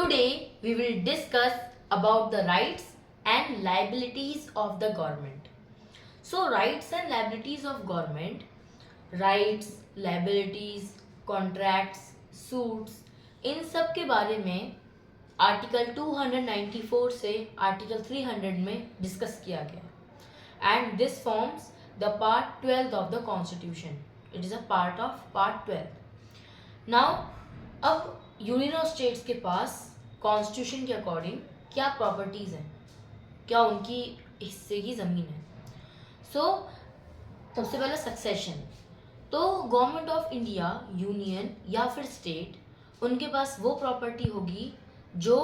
Today we will discuss about the rights and liabilities of the government. So rights and liabilities of government, rights, liabilities, contracts, suits, इन सब के बारे में article 294 से article 300 में discuss किया गया and this forms the part 12 of the constitution. It is a part of part 12. Now अब union of states के पास कॉन्स्टिट्यूशन के अकॉर्डिंग क्या प्रॉपर्टीज़ हैं, क्या उनकी हिस्से की ज़मीन है. सो सबसे पहले सक्सेशन. तो गवर्नमेंट ऑफ इंडिया, यूनियन या फिर स्टेट, उनके पास वो प्रॉपर्टी होगी जो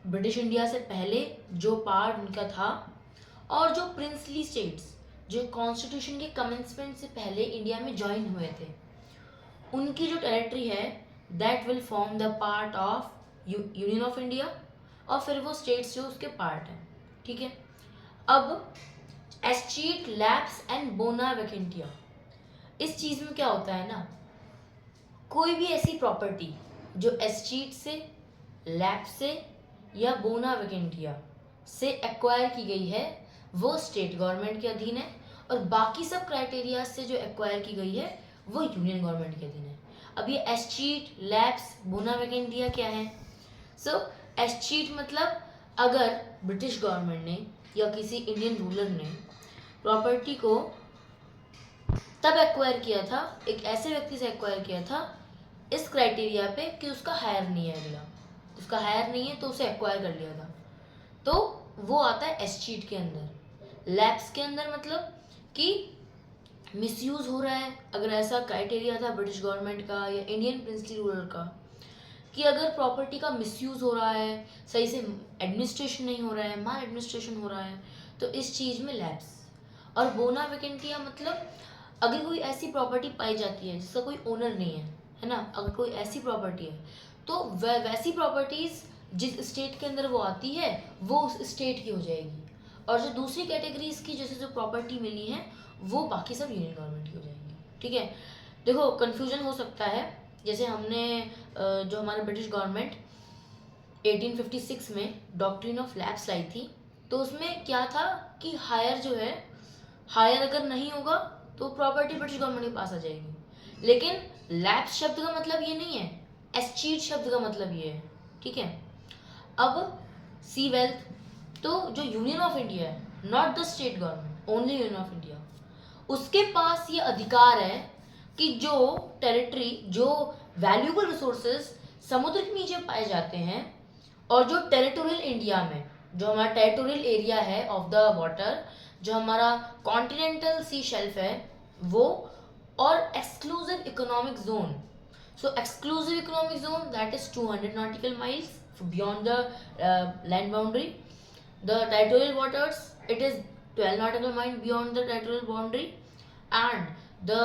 ब्रिटिश इंडिया से पहले जो पार्ट उनका था, और जो प्रिंसली स्टेट्स जो कॉन्स्टिट्यूशन के कमेंसमेंट से पहले इंडिया में ज्वाइन हुए थे, उनकी जो टेरिटरी है that will form the part of union of India, और फिर वो स्टेट्स जो उसके पार्ट हैं. ठीक है. अब एस्चीट, लैप्स एंड बोना वैकेंटिया, इस चीज़ में क्या होता है ना, कोई भी ऐसी प्रॉपर्टी जो एस्चीट से, लैप से या बोना वैकेंटिया से एक्वायर की गई है वो स्टेट गवर्नमेंट के अधीन है, और बाकी सब क्राइटेरिया से जो एक्वायर की गई है वो यूनियन गवर्नमेंट के अधीन है. अब ये एस्चीट, लैप्स, बोना वैकेंटिया क्या है? सो एस्चीट मतलब अगर ब्रिटिश गवर्नमेंट ने या किसी इंडियन रूलर ने प्रॉपर्टी को तब एक्वायर किया था, एक ऐसे व्यक्ति से एक्वायर किया था इस क्राइटेरिया पे कि उसका हायर नहीं है, अगला उसका हायर नहीं है तो उसे एक्वायर कर लिया था, तो वो आता है एस्चीट के अंदर. लैप्स के अंदर मतलब कि मिसयूज़ हो रहा है, अगर ऐसा क्राइटेरिया था ब्रिटिश गवर्नमेंट का या इंडियन प्रिंसली रूलर का कि अगर प्रॉपर्टी का मिसयूज़ हो रहा है, सही से एडमिनिस्ट्रेशन नहीं हो रहा है, माल एडमिनिस्ट्रेशन हो रहा है, तो इस चीज़ में लैप्स. और बोना वैकेंटिया मतलब अगर कोई ऐसी प्रॉपर्टी पाई जाती है जिसका कोई ओनर नहीं है ना, अगर कोई ऐसी प्रॉपर्टी है तो वैसी प्रॉपर्टीज़ जिस स्टेट के अंदर वो आती है वो उस स्टेट की हो जाएगी, और जो दूसरी कैटेगरीज की जैसे जो प्रॉपर्टी मिली है वो बाकी सब यूनियन गवर्नमेंट की हो जाएंगी. ठीक है. देखो कन्फ्यूजन हो सकता है, जैसे हमने जो हमारे ब्रिटिश गवर्नमेंट 1856 में डॉक्ट्रिन ऑफ लैप्स लाई थी, तो उसमें क्या था कि हायर जो है, हायर अगर नहीं होगा तो प्रॉपर्टी ब्रिटिश गवर्नमेंट के पास आ जाएगी. लेकिन लैप्स शब्द का मतलब ये नहीं है, एस्चीट शब्द का मतलब ये है. ठीक है. अब सी वेल्थ, तो जो यूनियन ऑफ इंडिया है, not the state government, only union of India, उसके पास ये अधिकार है कि जो टेरिटरी, जो वैल्यूएबल रिसोर्सेज समुद्र के नीचे पाए जाते हैं, और जो टेरिटोरियल इंडिया में, जो हमारा टेरिटोरियल एरिया है ऑफ द वाटर, जो हमारा कॉन्टिनेंटल सी शेल्फ है वो, और exclusive economic zone. So exclusive economic zone that is 200 nautical miles beyond the land boundary. The territorial waters, it is 12 nautical miles beyond the territorial boundary, and the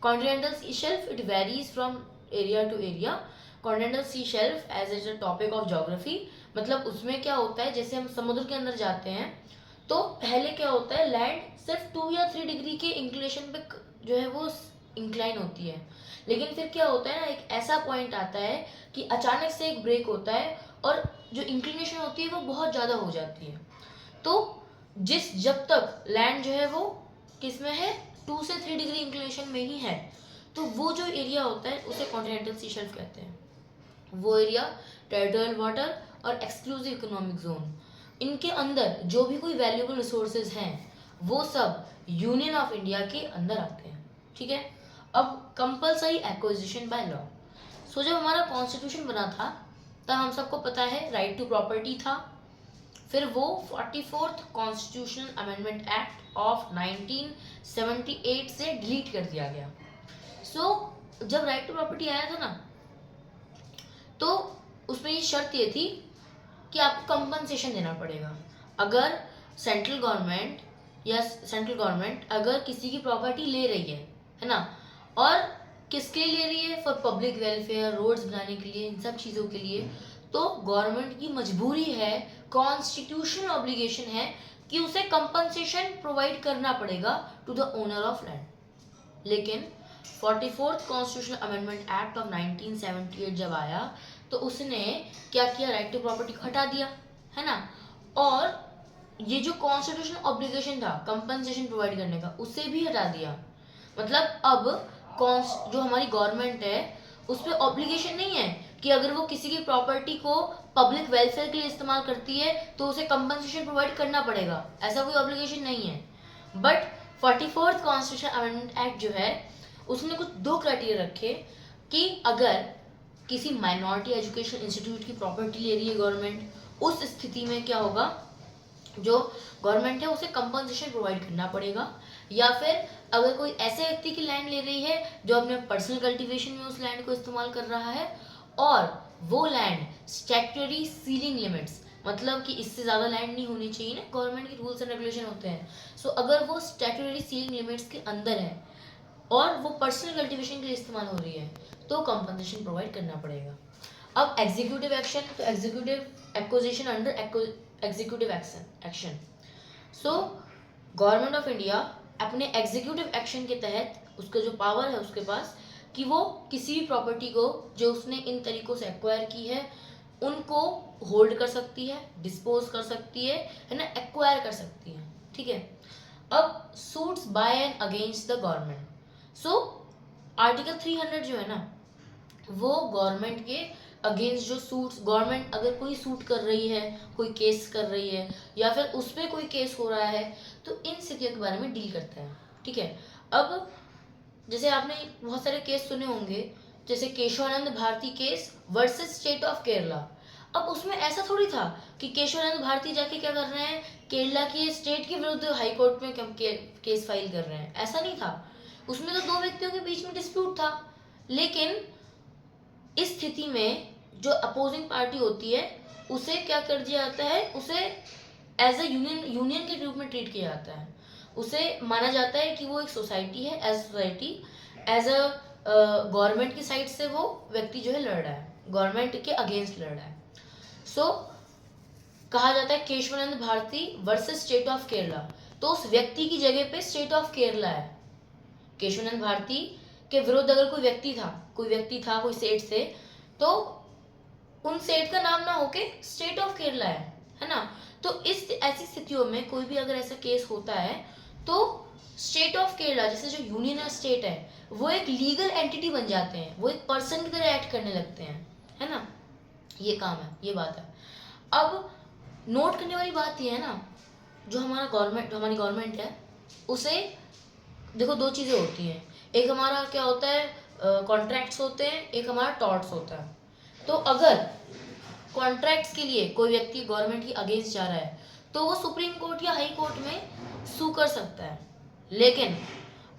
continental sea shelf, it varies from area to area. continental sea shelf as is a topic of geography, मतलब उसमें क्या होता है, जैसे हम समुद्र के अंदर जाते हैं तो पहले क्या होता है, लैंड सिर्फ 2 या 3 डिग्री के इंक्लिनेशन पे जो है वो इंक्लाइन होती है, लेकिन फिर क्या होता है ना, एक ऐसा पॉइंट आता है कि अचानक से एक ब्रेक होता है और जो इंक्लिनेशन होती है वो बहुत ज़्यादा हो जाती है. तो जब तक लैंड जो है वो किस में है, 2 से 3 डिग्री इंक्लिनेशन में ही है, तो वो जो एरिया होता है उसे कॉन्टिनेंटल सी शेल्फ कहते हैं. वो एरिया, टेरिटोरियल वाटर और एक्सक्लूसिव इकोनॉमिक जोन, इनके अंदर जो भी कोई वैल्यूएबल रिसोर्सेज हैं वो सब यूनियन ऑफ इंडिया के अंदर आते हैं. ठीक है. अब कंपलसरी एक्विजिशन बाय लॉ. सो जब हमारा कॉन्स्टिट्यूशन बना था तब हम सबको पता है राइट टू प्रॉपर्टी था, फिर वो 44th constitutional amendment act of 1978 से डिलीट कर दिया गया. सो जब राइट टू प्रॉपर्टी आया था ना, तो उसमें ये शर्त ये थी कि आपको कंपनसेशन देना पड़ेगा अगर सेंट्रल गवर्नमेंट अगर किसी की प्रॉपर्टी ले रही है ना, और किसके लिए ले रही है, फॉर पब्लिक वेलफेयर, रोड्स बनाने के लिए, इन सब चीज़ों के लिए, तो गवर्नमेंट की मजबूरी है, कॉन्स्टिट्यूशनल ऑब्लिगेशन है कि उसे कंपनसेशन प्रोवाइड करना पड़ेगा to the owner of land. लेकिन 44th constitutional amendment act of 1978 जब आया तो उसने क्या किया, राइट टू प्रॉपर्टी को हटा दिया, है ना, और ये जो कॉन्स्टिट्यूशन ऑब्लिगेशन था कंपनसेशन प्रोवाइड करने का, उसे भी हटा दिया। मतलब अब जो हमारी गवर्नमेंट है उस पर ऑब्लिगेशन नहीं है कि अगर वो किसी की प्रॉपर्टी को पब्लिक वेलफेयर के लिए इस्तेमाल करती है तो उसे कंपनसेशन प्रोवाइड करना पड़ेगा, ऐसा कोई ऑब्लिगेशन नहीं है। But 44th constitution amendment act जो है उसने कुछ दो क्राइटेरिया रखे कि अगर किसी माइनॉरिटी एजुकेशन इंस्टीट्यूट की प्रॉपर्टी ले रही है गवर्नमेंट, उस स्थिति में क्या होगा, जो गवर्नमेंट है उसे कंपनसेशन प्रोवाइड करना पड़ेगा। या फिर अगर कोई ऐसे व्यक्ति की लैंड ले रही है जो अपने पर्सनल कल्टीवेशन में उस लैंड को इस्तेमाल कर रहा है और वो लैंड स्टैट्यूटरी सीलिंग लिमिट्स, मतलब कि इससे ज़्यादा लैंड नहीं होनी चाहिए ना, गवर्नमेंट के रूल्स एंड रेगुलेशन होते हैं। सो अगर वो स्टैट्यूटरी सीलिंग लिमिट्स के अंदर है और वो पर्सनल कल्टीवेशन के लिए इस्तेमाल हो रही है तो कंपनसेशन प्रोवाइड करना पड़ेगा। अब एग्जीक्यूटिव एक्शन, तो executive acquisition under executive action. So government of India अपने एग्जीक्यूटिव एक्शन के तहत उसका जो पावर है उसके पास कि वो किसी भी प्रॉपर्टी को जो उसने इन तरीकों से एक्वायर की है उनको होल्ड कर सकती है, डिस्पोज कर सकती है ना, एक्वायर कर सकती है, ठीक है। अब suits by and against the government. So article 300 जो है ना वो गवर्नमेंट के अगेंस्ट जो सूट्स, गवर्नमेंट अगर कोई सूट कर रही है, कोई केस कर रही है या फिर उस पर कोई केस हो रहा है तो इन स्थितियों के बारे में डील करता है, ठीक है। अब जैसे आपने बहुत सारे केस सुने होंगे, जैसे Keshavananda Bharati case versus state of Kerala. अब उसमें ऐसा थोड़ी था कि केशवानंद भारती जाके क्या कर रहे हैं, केरला की स्टेट के विरुद्ध हाई कोर्ट में केस फाइल कर रहे हैं, ऐसा नहीं था। उसमें तो दो व्यक्तियों के बीच में डिस्प्यूट था, लेकिन इस स्थिति में जो अपोजिंग पार्टी होती है उसे क्या कर दिया जाता है, उसे एज ए यूनियन के रूप में ट्रीट किया जाता है। उसे माना जाता है कि वो एक सोसाइटी है, as society, as a government की साइड से वो व्यक्ति जो है लड़ रहा है, गवर्नमेंट के अगेंस्ट लड़ रहा है। सो कहा जाता है Keshavananda Bharati versus state of Kerala, तो उस व्यक्ति की जगह पे स्टेट ऑफ केरला है। केशवानंद भारती के विरुद्ध अगर कोई व्यक्ति था कोई स्टेट से, तो उन स्टेट का नाम ना होके स्टेट ऑफ केरला है ना। तो इस ऐसी स्थितियों में कोई भी अगर ऐसा केस होता है तो स्टेट ऑफ केरला, जैसे जो यूनियन और स्टेट है वो एक लीगल एंटिटी बन जाते हैं, वो एक पर्सन की तरह एक्ट करने लगते हैं, है ना। ये काम है, ये बात है। अब नोट करने वाली बात ये है ना, जो हमारी गवर्नमेंट है उसे देखो दो चीज़ें होती हैं, एक हमारा क्या होता है कॉन्ट्रैक्ट्स होते हैं, एक हमारा टॉर्ट्स होता है। तो अगर कॉन्ट्रैक्ट्स के लिए कोई व्यक्ति गवर्नमेंट की अगेंस्ट जा रहा है तो वो सुप्रीम कोर्ट या हाई कोर्ट में सू कर सकता है। लेकिन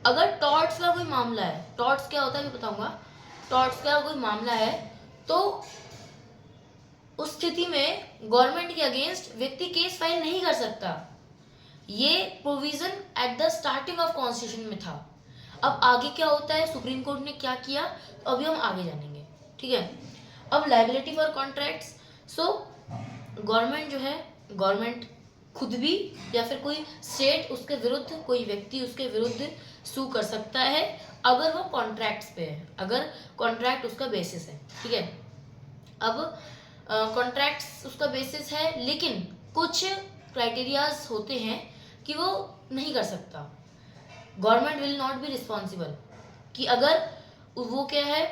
अगर टॉर्ट्स का कोई मामला है, टॉर्ट्स क्या होता है मैं बताऊंगा, टॉर्ट्स का कोई मामला है तो उस स्थिति में गवर्नमेंट के अगेंस्ट व्यक्ति केस फाइल नहीं कर सकता। ये provision at the starting of constitution में था। अब आगे क्या होता है, सुप्रीम कोर्ट ने क्या किया, तो अभी हम आगे जानेंगे, ठीक है। अब liability for contracts. So government जो है, गवर्नमेंट खुद भी या फिर कोई स्टेट उसके विरुद्ध, कोई व्यक्ति उसके विरुद्ध सू कर सकता है अगर वो कॉन्ट्रैक्ट्स पे है, अगर कॉन्ट्रैक्ट उसका बेसिस है, ठीक है। अब कॉन्ट्रैक्ट्स उसका बेसिस है लेकिन कुछ क्राइटेरियाज होते हैं कि वो नहीं कर सकता, government will not be responsible, कि अगर वो क्या है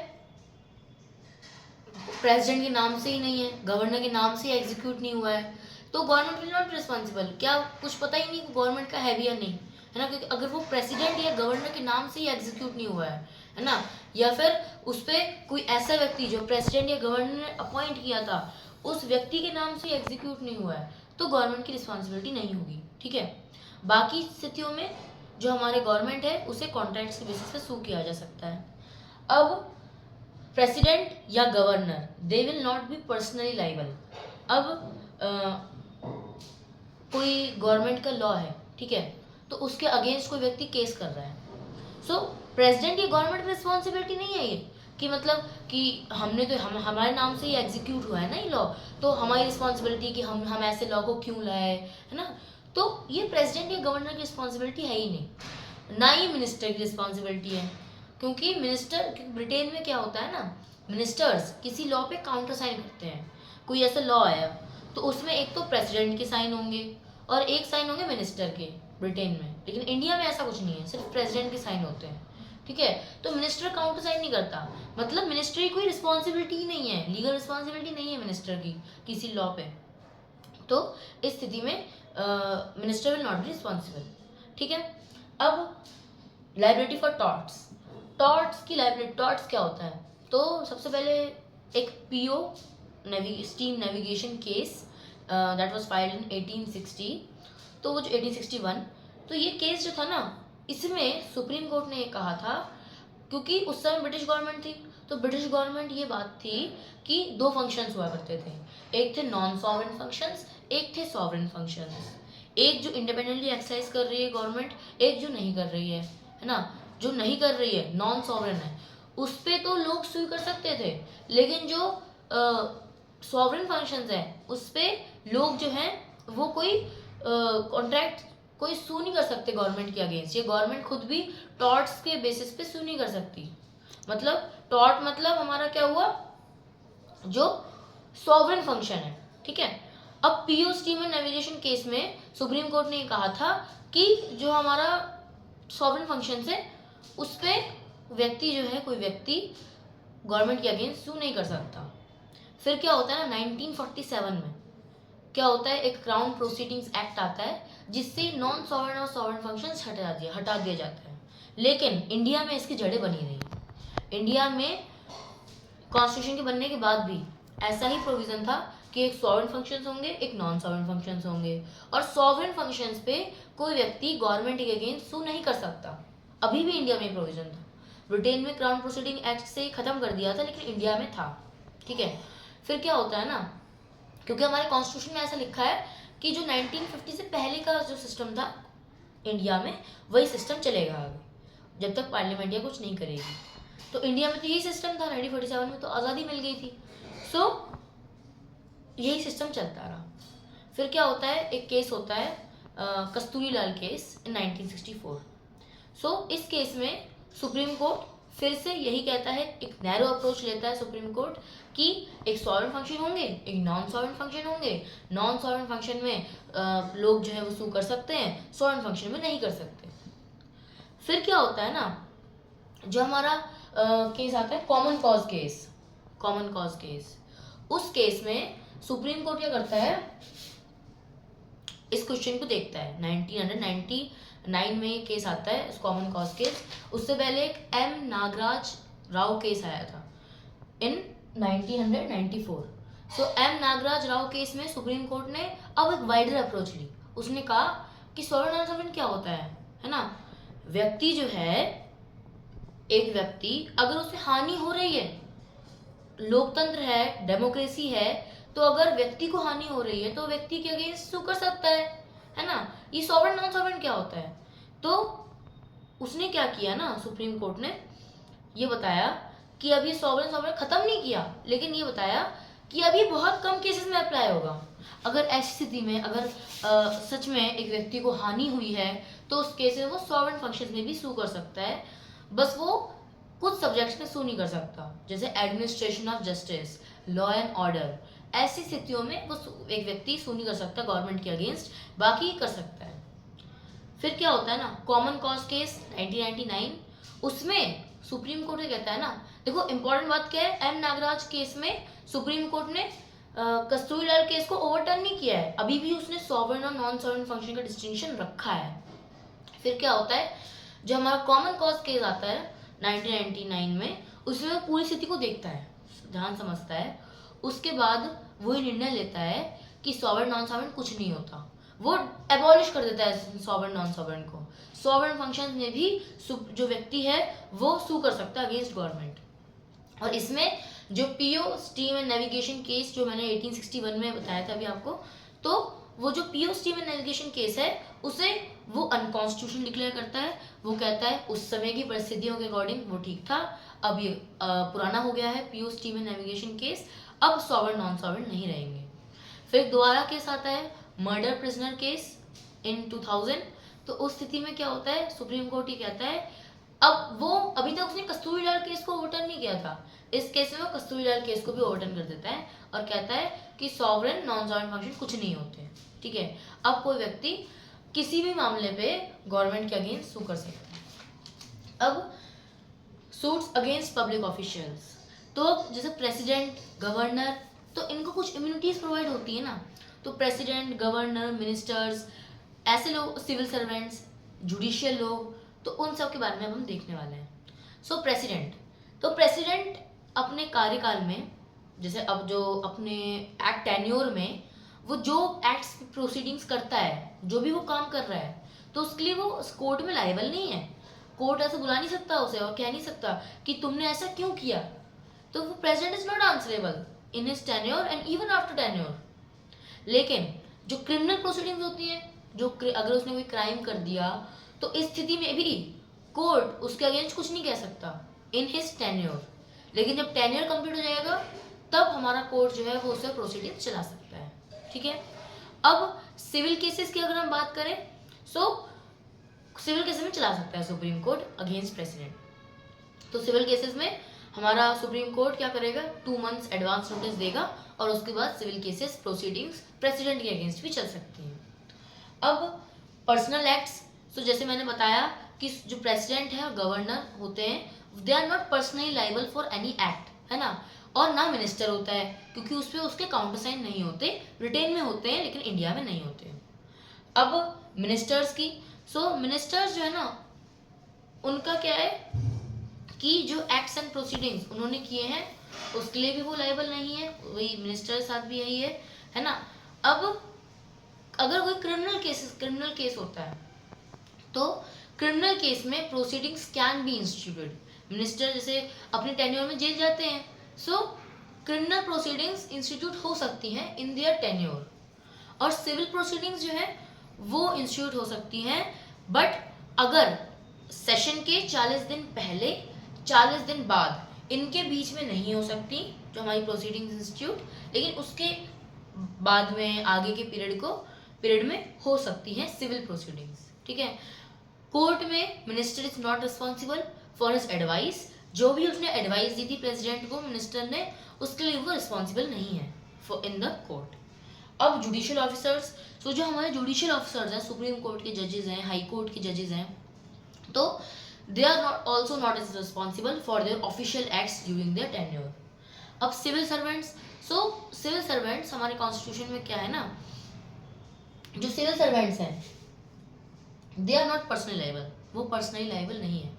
प्रेसिडेंट के नाम से ही नहीं है, गवर्नर के नाम से एग्जीक्यूट नहीं हुआ है, तो government will not be responsible. क्या कुछ पता ही नहीं गवर्नमेंट का है भी या नहीं, है ना, क्योंकि अगर वो प्रेसिडेंट या गवर्नर के नाम से ही एग्जीक्यूट नहीं हुआ है ना, या फिर उस पर कोई ऐसा व्यक्ति जो प्रेसिडेंट या गवर्नर ने अपॉइंट किया था उस व्यक्ति के नाम से एग्जीक्यूट नहीं हुआ है, तो गवर्नमेंट की रिस्पॉन्सिबिलिटी नहीं होगी, ठीक है। बाकी स्थितियों में जो हमारे गवर्नमेंट है उसे कॉन्ट्रैक्ट्स के बेसिस पे सू किया जा सकता है। अब प्रेसिडेंट या governor they will not be personally liable. अब कोई गवर्नमेंट का लॉ है, ठीक है, तो उसके अगेंस्ट कोई व्यक्ति केस कर रहा है, सो प्रेसिडेंट या गवर्नमेंट की रिस्पॉन्सिबिलिटी नहीं है ये कि मतलब कि हमने तो हमारे नाम से ही एग्जीक्यूट हुआ है ना ये लॉ, तो हमारी रिस्पॉन्सिबिलिटी कि हम ऐसे लॉ को क्यों लाए, है ना। तो ये प्रेसिडेंट या गवर्नर की रिस्पॉन्सिबिलिटी है ही नहीं, ना ही मिनिस्टर की रिस्पॉन्सिबिलिटी है, क्योंकि मिनिस्टर, ब्रिटेन में क्या होता है ना मिनिस्टर्स किसी लॉ पे काउंटर साइन करते हैं, कोई ऐसा लॉ आया तो उसमें एक तो प्रेसिडेंट के साइन होंगे और एक साइन होंगे मिनिस्टर के, ब्रिटेन में। लेकिन इंडिया में ऐसा कुछ नहीं है, सिर्फ प्रेसिडेंट के साइन होते हैं, ठीक है। तो मिनिस्टर काउंटर साइन नहीं करता, मतलब मिनिस्टर की कोई रिस्पॉन्सिबिलिटी ही नहीं है, लीगल रिस्पॉन्सिबिलिटी नहीं है मिनिस्टर की किसी लॉ पे। तो इस स्थिति में minister will not be responsible, ठीक है। अब लाइबिलिटी फॉर टॉर्ट्स, टॉर्ट्स की लाइबिलिटी, टॉर्ट्स क्या होता है? तो सबसे पहले एक PO steam navigation case that was filed in 1860, तो वो जो 1861, तो ये केस जो था ना, इसमें सुप्रीम कोर्ट ने ये कहा था, क्योंकि उस समय ब्रिटिश गवर्नमेंट थी, तो ब्रिटिश गवर्नमेंट ये बात थी कि दो फंक्शंस हुआ करते थे, एक थे नॉन सॉवरेन फंक्शंस, एक थे सॉवरेन फंक्शंस। एक जो इंडिपेंडेंटली एक्सरसाइज कर रही है गवर्नमेंट, एक जो नहीं कर रही है ना। जो नहीं कर रही है, नॉन सॉवरेन है, उस पे तो लोग सुई कर सकते थे, लेकिन जो सॉवरेन फंक्शंस है उस पे लोग जो हैं वो कोई कॉन्ट्रैक्ट, कोई सू नहीं कर सकते गवर्नमेंट के अगेंस्ट। ये गवर्नमेंट खुद भी टॉर्ट्स के बेसिस पे सू नहीं कर सकती। मतलब टॉर्ट मतलब हमारा क्या हुआ, जो सॉवरेन फंक्शन है, ठीक है। अब PO steam and navigation case में सुप्रीम कोर्ट ने कहा था कि जो हमारा सॉवरेन फंक्शन है उस पे व्यक्ति जो है, कोई व्यक्ति गवर्नमेंट के अगेंस्ट सू नहीं कर सकता। फिर क्या होता है ना, 1947 में क्या होता है, एक क्राउन प्रोसीडिंग्स एक्ट आता है जिससे नॉन सॉवरेन और सॉवरेन फंक्शंस हटा दिया जाता है। लेकिन इंडिया में इसकी जड़ें बनी रही। इंडिया में कॉन्स्टिट्यूशन के बनने के बाद भी ऐसा ही प्रोविजन था कि एक सॉवरेन फंक्शंस होंगे, एक नॉन सॉवरेन फंक्शंस होंगे, और सॉवरेन फंक्शंस पे कोई व्यक्ति गवर्नमेंट के अगेंस्ट सू नहीं कर सकता। अभी भी इंडिया में प्रोविजन था। ब्रिटेन में क्राउन प्रोसीडिंग एक्ट से खत्म कर दिया था, लेकिन इंडिया में था, ठीक है। फिर क्या होता है ना, क्योंकि हमारे कॉन्स्टिट्यूशन में ऐसा लिखा है कि जो 1950 से पहले का जो सिस्टम था इंडिया में, वही सिस्टम चलेगा आगे जब तक पार्लियामेंट या कुछ नहीं करेगी। तो इंडिया में तो यही सिस्टम था, 1947 में तो आज़ादी मिल गई थी, सो यही सिस्टम चलता रहा। फिर क्या होता है, एक केस होता है कस्तूरी लाल केस इन 1964। सो इस केस में सुप्रीम कोर्ट फिर से यही कहता है, एक नैरो अप्रोच लेता है सुप्रीम कोर्ट कि एक सॉवरेन फंक्शन होंगे, एक नॉन सॉवरेन फंक्शन होंगे। नॉन सॉवरेन फंक्शन में लोग जो है वो सू कर सकते हैं, सॉवरेन फंक्शन में नहीं कर सकते। फिर क्या होता है ना, जो हमारा केस आता है common cause case, common cause case, उस केस में सुप्रीम कोर्ट क्या करता है, इस क्वेश्चन को देखता है। 1999 में ये केस आता है कॉमन कॉज केस। उससे पहले एक एम नागराज राव केस आया था इन 1994। सो एम नागराज राव केस में सुप्रीम कोर्ट ने अब एक वाइडर अप्रोच ली। उसने कहा कि सॉवरेन नॉन सॉवरेन क्या होता है ना। व्यक्ति जो है, एक व्यक्ति अगर उसे हानि हो रही है, लोकतंत्र है, डेमोक्रेसी है, तो अगर व्यक्ति को हानि हो रही है तो व्यक्ति के अगेंस्ट सू कर सकता है ना। ये सॉवरेन नॉन सॉवरेन क्या होता है, तो उसने क्या किया ना, सुप्रीम कोर्ट ने ये बताया कि अब ये सॉवरेन सॉवरेन खत्म नहीं किया, लेकिन ये बताया कि अब ये बहुत कम केसेस में अप्लाई होगा। अगर ऐसी स्थिति में अगर सच में एक व्यक्ति को हानि हुई है तो उस केस में वो सॉवरेन फंक्शंस में भी सू कर सकता है, बस वो कुछ सब्जेक्ट्स में सू नहीं कर सकता, जैसे administration of justice, law and order. ऐसी स्थितियों में वो एक व्यक्ति सू नहीं कर सकता गवर्नमेंट के अगेंस्ट, बाकी कर सकता है। फिर क्या होता है ना, कॉमन कॉज केस 1999, उसमें सुप्रीम कोर्ट ये कहता है ना, देखो इंपॉर्टेंट बात क्या है, एम नागराज केस में सुप्रीम कोर्ट ने कस्तूरी लाल केस को ओवरटर्न नहीं किया है, अभी भी उसने सॉवरेन और नॉन सॉवरेन फंक्शन का डिस्टिंक्शन रखा है। फिर क्या होता है, जो हमारा कॉमन कॉज केस आता है 1999 में, उसमें वो पूरी स्थिति को देखता है, ध्यान समझता है, उसके बाद वही निर्णय लेता है कि सॉवरेन नॉन सॉवरेन कुछ नहीं होता, वो एबॉलिश कर देता है सॉवरेन नॉन सॉवरेन को। सॉवरेन फंक्शंस में भी जो व्यक्ति है वो सू कर सकता है अगेंस्ट गवर्नमेंट। और इसमें जो PO steam and navigation case जो मैंने 1861 में बताया था अभी आपको, तो वो जो PO steam and navigation case है उसे वो अनकॉन्स्टिट्यूशनल डिक्लेयर करता है। वो कहता है उस समय की परिस्थितियों के अकॉर्डिंग वो ठीक था, अब ये पुराना हो गया है PO steam and navigation case, अब सॉवरेन नॉन सॉवरेन नहीं रहेंगे। फिर दोबारा केस आता है मर्डर प्रिजनर केस इन 2000। तो उस स्थिति में क्या होता है, सुप्रीम कोर्ट ही कहता है, अब वो अभी तक उसने कस्तूरी लाल केस को ओवरटर्न नहीं किया था, इस केस में वो कस्तूरीलाल केस को भी ओवरटर्न कर देता है और कहता है कि सॉवरेन नॉन सॉवरेन फंक्शन कुछ नहीं होते, ठीक है। अब कोई व्यक्ति किसी भी मामले पे गवर्नमेंट के अगेंस्ट सू कर सकता है। अब सूट्स अगेंस्ट पब्लिक ऑफिशियल्स, तो जैसे प्रेसिडेंट, गवर्नर, तो इनको कुछ इम्यूनिटीज प्रोवाइड होती है ना, तो प्रेसिडेंट, गवर्नर, मिनिस्टर्स, ऐसे लोग, सिविल सर्वेंट्स, जुडिशियल लोग, तो उन सब के बारे में हम देखने वाले हैं। सो प्रेसिडेंट, तो प्रेसिडेंट अपने कार्यकाल में, जैसे अब जो अपने एक्ट टेन्योर में वो जो एक्ट्स प्रोसीडिंग्स करता है, जो भी वो काम कर रहा है, तो उसके लिए वो कोर्ट में लायबल नहीं है। कोर्ट ऐसे बुला नहीं सकता उसे और कह नहीं सकता कि तुमने ऐसा क्यों किया, तो वो president is not answerable in his tenure and even after tenure. लेकिन जो क्रिमिनल प्रोसीडिंग्स होती है, जो अगर उसने कोई क्राइम कर दिया, तो इस स्थिति में भी कोर्ट उसके अगेंस्ट कुछ नहीं कह सकता इन हिज टेन्योर। लेकिन जब टेन्योर कंप्लीट हो जाएगा तब हमारा कोर्ट जो है वो उससे प्रोसीडिंग चला सकता है, ठीक है। अब सिविल केसेस की अगर हम बात करें, सो सिविल केसेस में चला सकता है सुप्रीम कोर्ट अगेंस्ट प्रेसिडेंट। तो सिविल केसेस में हमारा सुप्रीम कोर्ट क्या करेगा, 2 मंथ्स एडवांस नोटिस देगा और उसके बाद सिविल केसेस प्रोसीडिंग्स प्रेसिडेंट के अगेंस्ट भी चल सकती हैं। अब पर्सनल एक्ट्स, तो जैसे मैंने बताया कि जो प्रेसिडेंट है और गवर्नर होते हैं, they are not personally liable for any act, है ना, और ना मिनिस्टर होता है, क्योंकि उस पर उसके काउंटर साइन नहीं होते, ब्रिटेन में होते हैं लेकिन इंडिया में नहीं होते। अब मिनिस्टर्स की, सो मिनिस्टर्स जो है ना, उनका क्या है कि जो एक्ट्स एंड प्रोसीडिंग्स उन्होंने किए हैं उसके लिए भी वो लायबल नहीं है, वही मिनिस्टर के साथ भी यही है ना। अब अगर कोई क्रिमिनल केस होता है, तो क्रिमिनल केस में proceedings can be instituted. Minister जैसे अपने टेन्योर में जेल जाते हैं, सो क्रिमिनल प्रोसीडिंग्स इंस्टीट्यूट हो सकती हैं इन देयर टेन्योर, और सिविल प्रोसीडिंग्स जो है वो इंस्टीट्यूट हो सकती हैं, बट अगर सेशन के 40 दिन पहले, 40 दिन बाद, इनके बीच में नहीं हो सकती जो हमारी प्रोसीडिंग्स इंस्टीट्यूट, लेकिन उसके बाद में आगे के पीरियड में हो सकती हैं सिविल प्रोसीडिंग्स, ठीक है। कोर्ट में minister is not responsible for his advice, जो भी उसने एडवाइस दी थी प्रेसिडेंट को, मिनिस्टर ने, उसके लिए वो रिस्पॉन्सिबल नहीं है फॉर इन द कोर्ट। अब जुडिशियल ऑफिसर्स, तो जो हमारे जुडिशियल ऑफिसर्स हैं, सुप्रीम कोर्ट के जजेस हैं, हाई कोर्ट के जजेस हैं, तो they are not also not as responsible for their official acts during their tenure. अब civil servants, so civil servants हमारे कॉन्स्टिट्यूशन में क्या है ना, जो सिविल सर्वेंट्स हैं they are not personally liable, वो पर्सनली लायबल नहीं है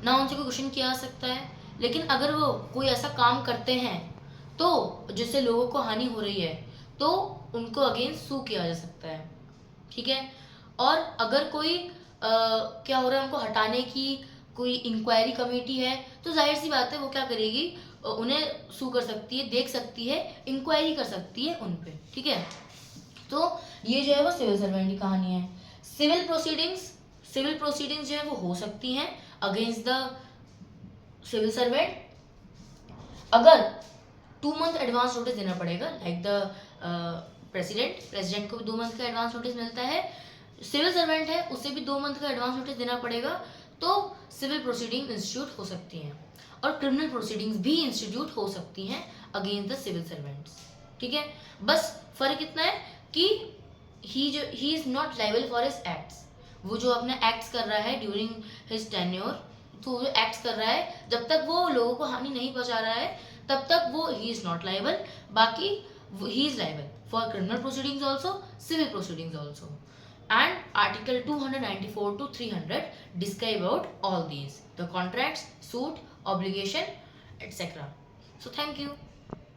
ना, उनसे कोई क्वेश्चन किया जा सकता है। लेकिन अगर वो कोई ऐसा काम करते हैं तो जिससे लोगों को हानि हो रही है, तो उनको अगेंस्ट सू किया जा सकता है, ठीक है। और अगर कोई क्या हो रहा है उनको हटाने की कोई इंक्वायरी कमेटी है, तो जाहिर सी बात है वो क्या करेगी, उन्हें सू कर सकती है, देख सकती है, इंक्वायरी कर सकती है उन पे, ठीक है। तो ये जो है वो सिविल सर्वेंट की कहानी है। सिविल प्रोसीडिंग्स जो है वो हो सकती हैं अगेंस्ट द सिविल सर्वेंट, अगर 2 मंथ एडवांस नोटिस देना पड़ेगा, लाइक द प्रेसिडेंट को भी 2 मंथ का एडवांस नोटिस मिलता है, सिविल सर्वेंट है उसे भी 2 मंथ का एडवांस नोटिस देना पड़ेगा, तो सिविल प्रोसीडिंग इंस्टीट्यूट हो सकती हैं, और क्रिमिनल प्रोसीडिंग्स भी इंस्टीट्यूट हो सकती हैं अगेंस्ट द सिविल सर्वेंट्स, ठीक है। बस फर्क इतना है कि he is not liable for his acts, वो जो अपने एक्ट्स कर रहा है ड्यूरिंग हिज टेन्योर, तो वो एक्ट्स कर रहा है, जब तक वो लोगों को हानि नहीं पहुंचा रहा है तब तक वो ही इज नॉट लायबल, बाकी he is liable for criminal proceedings also, civil proceedings also, and article 294 to 300 describe about all these, the contracts, suit, obligation, etc. So thank you.